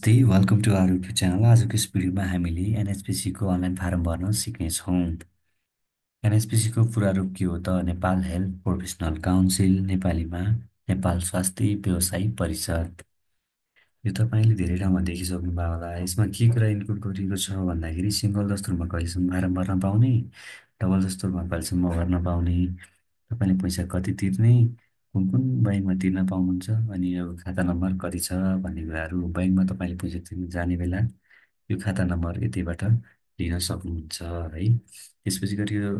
नमस्ते, welcome to our YouTube channel. आजको यस भिडियोमा हामीले एनएचपिसीको अनलाइन फारम भर्न सिक्नेछौँ। एनएचपिसीको पूरा रूप के हो त? नेपाल हेल्थ प्रोफेसनल काउन्सिल, नेपालीमा नेपाल स्वास्थ्य व्यवसायी परिषद। यो तपाईँले धेरै ठाउँमा देखिसक्नुभयो होला। यसमा के कुरा इन्क्लुड गरिएको छ भन्दाखेरि सिङ्गल दस्तुरमा कहिलेसम्म फारम भर्न पाउने, डबल दस्तुरमा कहिलेसम्म भर्न पाउने, तपाईँले पैसा कति तिर्ने, कुन कुन ब्याङ्कमा तिर्न पाउनुहुन्छ, अनि यो खाता नम्बर कति छ भन्ने कुराहरू। ब्याङ्कमा तपाईँले पैसा तिर्न जाने बेला यो खाता नम्बर यतिबाट लिन सक्नुहुन्छ है। त्यसपछि गरी यो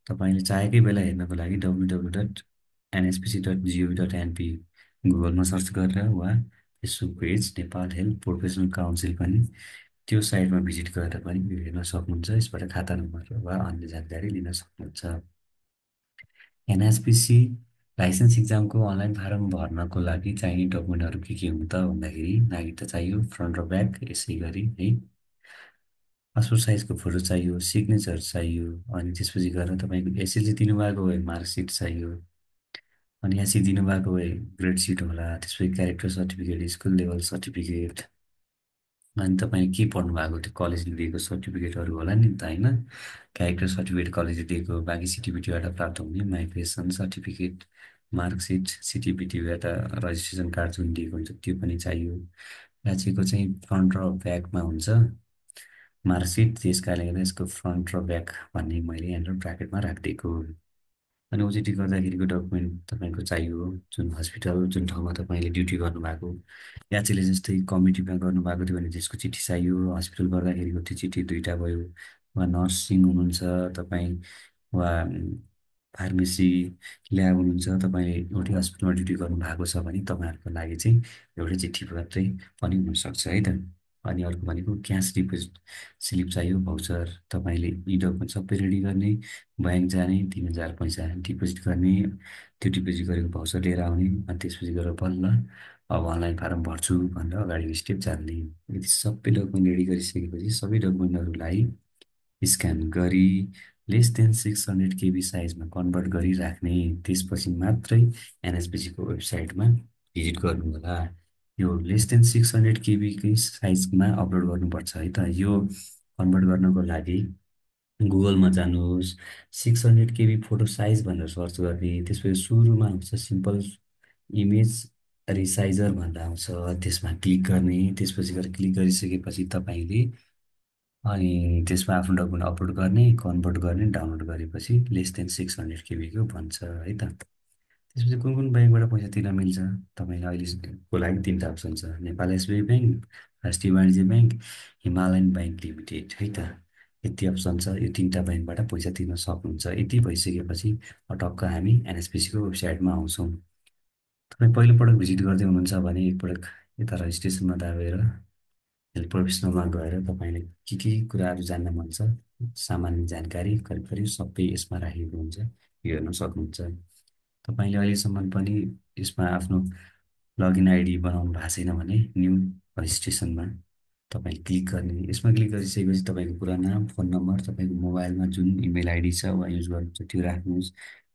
तपाईँले चाहेकै बेला हेर्नको लागि www.nspc.gov.np गुगलमा सर्च गरेर वा Facebook page Nepal health professional council पनि त्यो साइटमा भिजिट गरेर पनि यो हेर्न सक्नुहुन्छ। यसबाट खाता नम्बर वा अन्य जानकारी लिन सक्नुहुन्छ। एनएचपिसी लाइसेन्स इक्जामको अनलाइन फारम भर्नको लागि चाहिने डकुमेन्टहरू के हुन् त भन्दाखेरि नागरिकता चाहियो, फ्रन्ट र ब्याक, यसै गरी है पासपोर्ट साइजको फोटो चाहियो, सिग्नेचर चाहियो, अनि त्यसपछि गएर तपाईँको एसएलसी दिनुभएको भए मार्कसिट चाहियो, अनि एससी दिनुभएको भए ग्रेड सिट होला, त्यसपछि character certificate, school level certificate, अनि तपाईँले के पढ्नु भएको त्यो कलेजले दिएको सर्टिफिकेटहरू होला नि त होइन। क्यारेक्टर सर्टिफिकेट कलेजले दिएको, बाँकी सिटिपिटीबाट प्राप्त हुने माइग्रेसन सर्टिफिकेट, मार्कसिट, सिटिपिटीबाट रजिस्ट्रेसन कार्ड जुन दिएको हुन्छ त्यो पनि चाहियो। राज्यको चाहिँ फ्रन्ट र ब्याकमा हुन्छ मार्कसिट, त्यस कारणले गर्दा यसको फ्रन्ट र ब्याक भन्ने मैले यहाँनिर ब्राकेटमा राखिदिएको। अनि ओजिटी गर्दाखेरिको डकुमेन्ट तपाईँको चाहियो, जुन हस्पिटल जुन ठाउँमा तपाईँले ड्युटी गर्नुभएको, याचीले जस्तै कमिटीमा गर्नुभएको थियो भने त्यसको चिठी चाहियो। हस्पिटल गर्दाखेरिको त्यो चिठी दुईवटा भयो, वा नर्सिङ हुनुहुन्छ तपाईँ, वा फार्मेसी ल्याब हुनुहुन्छ तपाईँले, एउटै हस्पिटलमा ड्युटी गर्नुभएको छ भने तपाईँहरूको लागि चाहिँ एउटै चिठी मात्रै पनि हुनसक्छ है त। अनि अर्को भनेको क्यास डिपोजिट स्लिप चाहियो, भाउचर। तपाईँले यी डकुमेन्ट सबै रेडी गर्ने, ब्याङ्क जाने, 3000 पैसा डिपोजिट गर्ने, त्यो डिपोजिट गरेको भाउचर लिएर आउने, अनि त्यसपछि गएर बल्ल अब अनलाइन फारम भर्छु भनेर अगाडिको स्टेप चाल्ने। यदि सबै डकुमेन्ट रेडी गरिसकेपछि सबै डकुमेन्टहरूलाई स्क्यान गरी लेस देन 600 KB साइजमा कन्भर्ट गरी राख्ने। त्यसपछि मात्रै एनएचपिसीको वेबसाइटमा भिजिट गर्नु होला। यो लेस देन 600 KB साइजमा अपलोड गर्नुपर्छ है त। यो कन्भर्ट गर्नको लागि गुगलमा जानुहोस्, 600 KB फोटो साइज भनेर सर्च गर्ने। त्यसपछि सुरुमा आउँछ सिम्पल इमेज रिसाइजर भनेर आउँछ, त्यसमा क्लिक गर्ने। त्यसपछि गएर क्लिक गरिसकेपछि तपाईँले अनि त्यसमा आफ्नो डकुमेन्ट अपलोड गर्ने, कन्भर्ट गर्ने, डाउनलोड गरेपछि लेस देन 600 KBको भन्छ है त। त्यसपछि कुन कुन ब्याङ्कबाट पैसा तिर्न मिल्छ तपाईँले अहिलेको लागि तिनवटा अप्सन छ, नेपाल एसबिआई ब्याङ्क, राष्ट्रिय वाणिज्य ब्याङ्क, हिमालयन ब्याङ्क लिमिटेड है त। यति अप्सन छ, यो तिनवटा ब्याङ्कबाट पैसा तिर्न सक्नुहुन्छ। यति भइसकेपछि टक्क हामी एनएचपिसीको वेबसाइटमा आउँछौँ। तपाईँ पहिलोपटक भिजिट गर्दै हुनुहुन्छ भने एकपटक यता रजिस्ट्रेसनमा दाबेर हेल्थ प्रोफेसनलमा गएर तपाईँले के कुराहरू जान्न मन छ, सामान्य जानकारी करिब करिब सबै यसमा राखेको हुन्छ, यो हेर्न सक्नुहुन्छ। तपाईँले अहिलेसम्म पनि यसमा आफ्नो लगइन आइडी बनाउनु भएको छैन भने न्यू रजिस्ट्रेसनमा तपाईँले क्लिक गर्ने। यसमा क्लिक गरिसकेपछि तपाईँको पुरा नाम, फोन नम्बर, तपाईँको मोबाइलमा जुन इमेल आइडी छ वा युज गर्नुहुन्छ त्यो राख्नुहोस्।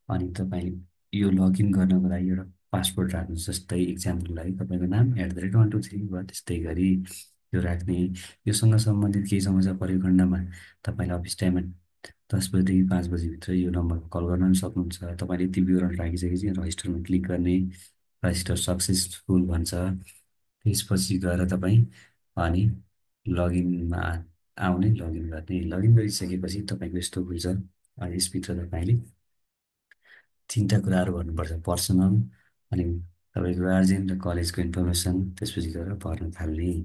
अनि तपाईँले यो लगइन गर्नको लागि एउटा पासवर्ड राख्नुहोस्। जस्तै इक्जाम्पलको लागि तपाईँको नाम @123 वा त्यस्तै गरी यो राख्ने। योसँग सम्बन्धित केही समस्या परेको खण्डमा तपाईँले अफिस टाइममा 10 बजीदेखि 5 बजीभित्र यो नम्बरमा कल गर्न पनि सक्नुहुन्छ। तपाईँले यति विवरण राखिसकेपछि रजिस्टरमा क्लिक गर्ने, रजिस्टर सक्सेसफुल भन्छ। त्यसपछि गएर तपाईँ अनि लगइनमा आउने, लगइन गर्ने। लगइन गरिसकेपछि तपाईँको यस्तो खुल्छ। अनि यसभित्र तपाईँले तिनवटा कुराहरू भर्नुपर्छ, पर्सनल, अनि तपाईँको गार्जेन र कलेजको इन्फर्मेसन, त्यसपछि गएर भर्न थाल्ने।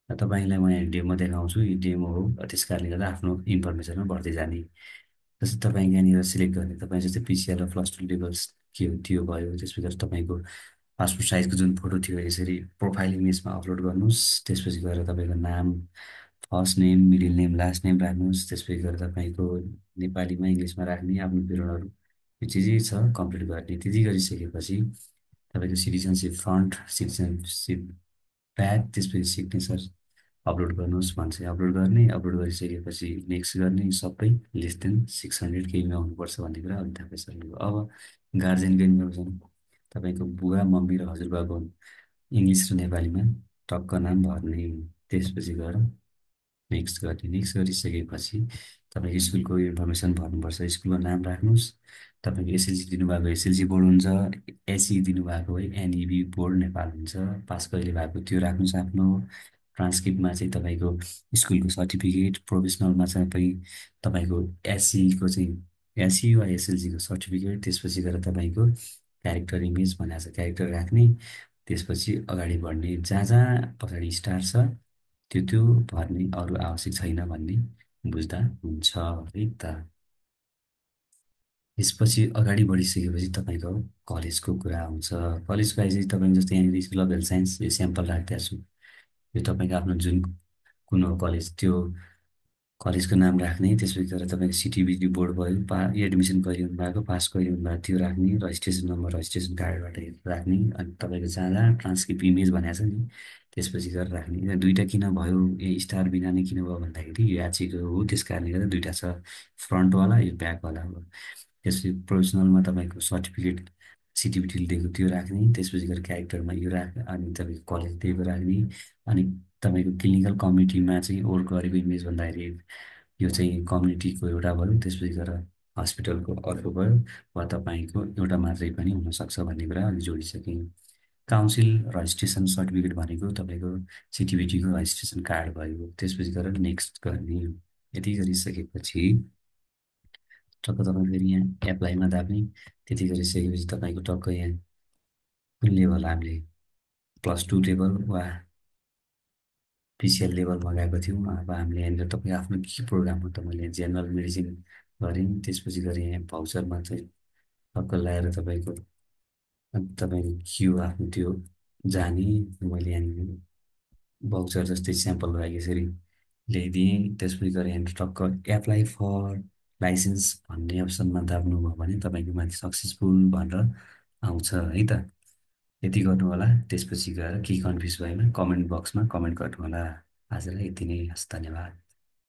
र तपाईँलाई म यहाँ डेमो देखाउँछु, यो डेमो हो, त्यस कारणले गर्दा आफ्नो इन्फर्मेसनमा भर्दै जाने। जस्तै तपाईँ यहाँनिर सिलेक्ट गर्ने, तपाईँ जस्तै पिसिआर र +2 लेभल्स के हो त्यो भयो। त्यसपछि तपाईँको पासपोर्ट साइजको जुन फोटो थियो यसरी प्रोफाइल इमेजमा अपलोड गर्नुहोस्। त्यसपछि गएर तपाईँको नाम, first name, middle name, last name राख्नुहोस्। त्यसपछि गएर तपाईँको नेपालीमा इङ्ग्लिसमा राख्ने आफ्नो विवरणहरू, यो जे छ कम्प्लिट गर्ने। त्यति गरिसकेपछि तपाईँको सिटिजनसिप फ्रन्ट, सिटिजनसिप ब्याक, त्यसपछि सिग्नेचर अपलोड गर्नुहोस् भन्छ। अपलोड गर्ने, अपलोड गरिसकेपछि नेक्स्ट गर्ने। सबै लेस देन 600 KB आउनुपर्छ भन्ने कुरा अब थाहा पाइसक्नुभयो। अब गार्जेनको इन्फर्मेसन, तपाईँको बुवा, मम्मी र हजुरबाको इङ्ग्लिस र नेपालीमा टक्क नाम भर्ने, त्यसपछि गएर नेक्स्ट गरिसकेपछि तपाईँको स्कुलको इन्फर्मेसन भर्नुपर्छ, स्कुलको नाम राख्नुहोस्, तपाईँको एसएलसी दिनुभएको एसएलसी बोर्ड हुन्छ, एसई दिनुभएको है एनइबी बोर्ड नेपाल हुन्छ, पास कहिले भएको त्यो राख्नुहोस् आफ्नो। ट्रान्सक्रिप्टमा चाहिँ तपाईँको स्कुलको सर्टिफिकेट, प्रोभिसनलमा चाहिँ तपाईँको एससीको चाहिँ एससी वा एसएलसीको सर्टिफिकेट, त्यसपछि गएर तपाईँको क्यारेक्टर इमेज भनेको छ क्यारेक्टर राख्ने, त्यसपछि अगाडि बढ्ने, जहाँ जहाँ पछाडि स्टार छ त्यो त्यो भर्ने, अरू आवश्यक छैन भन्ने बुझ्दा हुन्छ है त। त्यसपछि अगाडि बढिसकेपछि तपाईँको कलेजको कुरा आउँछ। कलेजको आइसकेपछि तपाईँको जस्तै यहाँनिर स्कुल अफ हेल्थ साइन्स यो स्याम्पल राखिदिएको छु। यो तपाईँको आफ्नो जुन कुन हो कलेज त्यो कलेजको नाम राख्ने, त्यसपछि गएर तपाईँको सिटिबिटी बोर्ड भयो, एडमिसन कहिले हुनुभएको, पास कहिले हुनुभएको त्यो राख्ने, रजिस्ट्रेसन नम्बर रजिस्ट्रेसन कार्डबाट राख्ने, अनि तपाईँको जहाँ जहाँ ट्रान्सक्रिप्ट इमेज भनेको छ नि त्यसपछि गएर राख्ने। यहाँ दुइटा किन भयो, ए स्टार बिना नै किन भयो भन्दाखेरि यो याचीको हो, त्यस कारणले गर्दा दुइटा छ, फ्रन्टवाला यो ब्याकवाला हो। त्यसपछि प्रोफेसनलमा तपाईँको सर्टिफिकेट सिटिबिटीले दिएको त्यो राख्ने, त्यसपछि गएर क्यारेक्टरमा यो राख्ने, अनि तपाईँको कलेज दिएको राख्ने, अनि तपाईँको क्लिनिकल कम्युनिटीमा चाहिँ वर्क गरेको इमेज भन्दाखेरि यो चाहिँ कम्युनिटीको एउटा भयो, त्यसपछि गएर हस्पिटलको अर्को भयो, वा तपाईँको एउटा मात्रै पनि हुनसक्छ भन्ने कुरा अघि जोडिसकेँ। काउन्सिल रजिस्ट्रेसन सर्टिफिकेट भनेको तपाईँको सिटिबिटीको रजिस्ट्रेसन कार्ड भयो, त्यसपछि गएर नेक्स्ट गर्ने। यति गरिसकेपछि टक्क तपाईँ फेरि यहाँ एप्लाईमा दाब्ने। त्यति गरिसकेपछि तपाईँको टक्क यहाँ कुन लेभल हामीले +2 लेभल वा पिसिएल लेभलमा गएको थियौँ। अब हामीले यहाँनिर तपाईँ आफ्नो के प्रोग्राम हो त, मैले जेनरल मेडिसिन गरेँ, त्यसपछि गएर यहाँ भाउचरमा चाहिँ टक्क ल्याएर तपाईँको के हो आफ्नो त्यो जाने, मैले यहाँनिर भाउचर जस्तै स्याम्पल लागि यसरी ल्याइदिएँ। त्यसपछि गएर यहाँनिर टक्क एप्लाई फर लाइसेन्स भन्ने अप्सनमा दाब्नुभयो भने तपाईँको माथि सक्सेसफुल भनेर आउँछ है त। यति गर्नु होला। त्यसपछि गएर के कन्फ्युज भएमा कमेन्ट बक्समा कमेन्ट गर्नु होला। आजलाई यति नै, हस्, धन्यवाद।